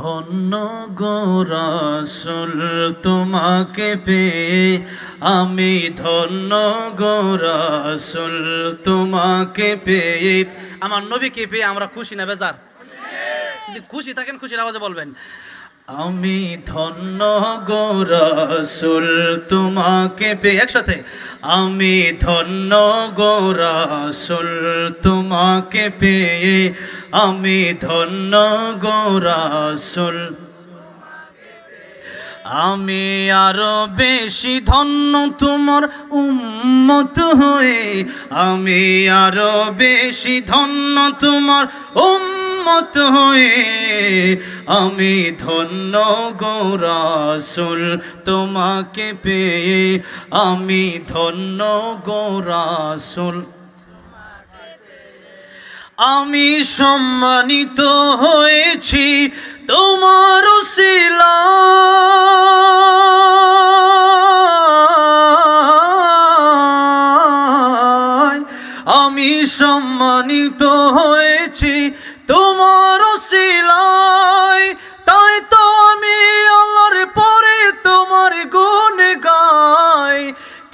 ধন্য গো রাসূল তোমাকে পেয়ে, আমি ধন্য গো রাসূল তোমাকে পেয়ে। আমার নবীকে পেয়ে আমরা খুশি না বেজার? যদি খুশি থাকেন খুশির আওয়াজে বলবেন, আমি ধন্য গো রাসূল তোমাকে পেয়ে। একসাথে, আমি ধন্য গো রাসূল তোমাকে পেয়ে, আমি ধন্য গো রাসূল। আমি আরো বেশি ধন্য তোমার উম্মত হয়ে, আমি আরো বেশি ধন্য তোমার উম্মত হয়ে, আমি ধন্য গো রাসূল তোমাকে পেয়ে, আমি ধন্য গো রাসূল। আমি সম্মানিত হয়েছি তোমার উসিলায়, আমি সম্মানিত হয়েছি তোমার উসিলায়, তাই তো আমি আল্লাহর পরে তোমার গুণ গাই,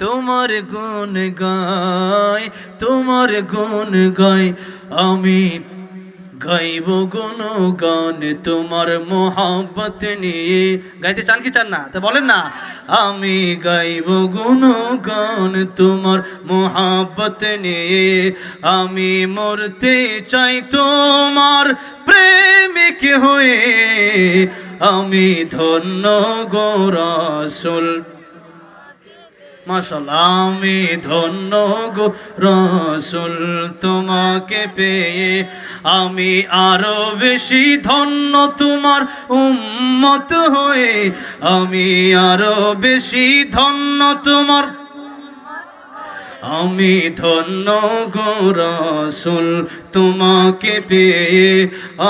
তোমার গুণ গাই, তোমার গুণ গাই। আমি গাইব গুণগান তোমার মোহাব্বত নিয়ে। গাইতে চান কি চান না? তা বলেন না। আমি গাইব গুণগান তোমার মোহাব্বত নিয়ে, আমি মরতে চাই তোমার প্রেমিক হয়ে, আমি ধন্য গো রাসূল। মাশাআল্লাহ, আমি ধন্য গো রাসূল তোমাকে পেয়ে, আমি আরো বেশি ধন্য তোমার উম্মত হয়ে, আমি আরো বেশি ধন্য তোমার, আমি ধন্য গো রাসূল তোমাকে পেয়ে,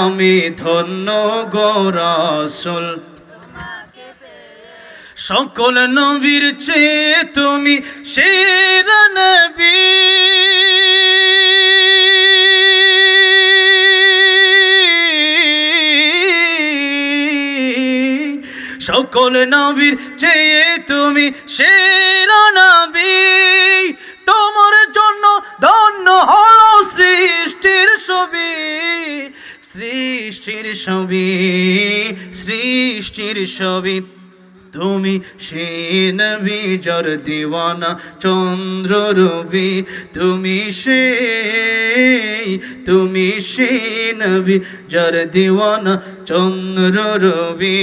আমি ধন্য গো রাসূল। সকল নবীর চেয়ে তুমি সেরা নবী, সকল নবীর চেয়ে তুমি সেরা নবী, তোমার জন্য ধন্য হলো সৃষ্টির ছবি, সৃষ্টির ছবি, সৃষ্টির ছবি। তুমি সেই নবী যার দিওয়ানা চন্দ্র রবি, তুমি সেই নবী যার দিওয়ানা চন্দ্র রবি।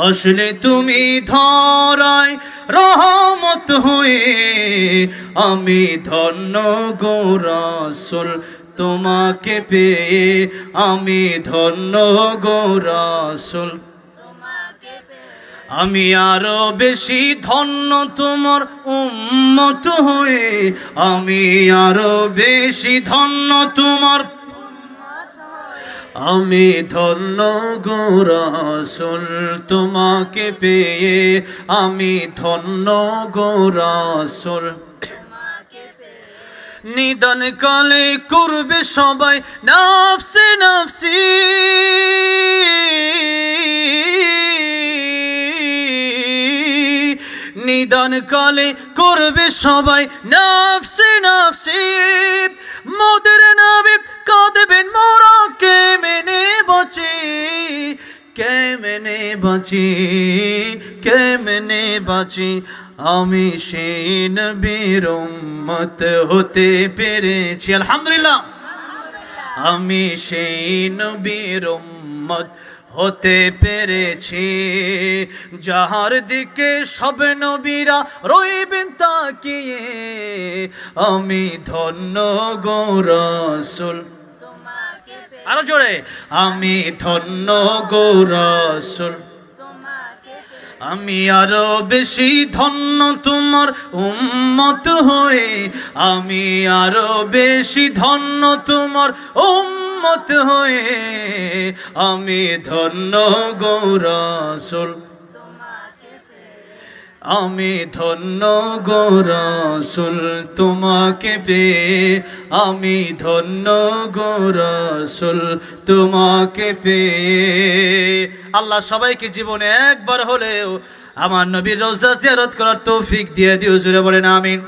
আসলে তুমি ধরায় রহমত হয়ে, আমি ধন্য গো রাসূল তোমাকে পেয়ে, আমি ধন্য গো রাসূল। আমি আরো বেশি ধন্য তোমার উম্মত হয়ে, আমি আরো বেশি ধন্য তোমার, আমি ধন্য গো রাসূল তোমাকে পেয়ে, আমি ধন্য গো রাসূল। নিদান কালে করবে সবাই নাফসি নাফসি, নিদান কালে করবে সবাই নাফসি নাফসি, মোদের নবী কাঁদবেন মোরা কেমনে বাঁচি, কেমনে বাঁচি, কেমনে বাঁচি। আমি সেই নবীর উম্মত হতে পেরেছি, আলহামদুলিল্লাহ। আমি সেই নবীর উম্মত হতে পেরেছি, যাহার দিকে সব নবীরা রইবেন তাকিয়ে, আমি ধন্য গো রাসূল। আরো জোরে, আমি ধন্য গো রাসূল। আমি আরো বেশি ধন্য তোমার উম্মত হয়ে, আমি আরো বেশি ধন্য তোমার উম্মত হয়ে, আমি ধন্য গো রাসূল। আমি ধন্য গো রাসূল তোমাকে পেয়ে, আমি ধন্য গো রাসূল তোমাকে পেয়ে। আল্লাহ সবাইকে জীবনে একবার হলেও আমার নবীর রওজা জিয়ারত করার তৌফিক দিয়ে দিও, জুড়ে বলেন আমিন।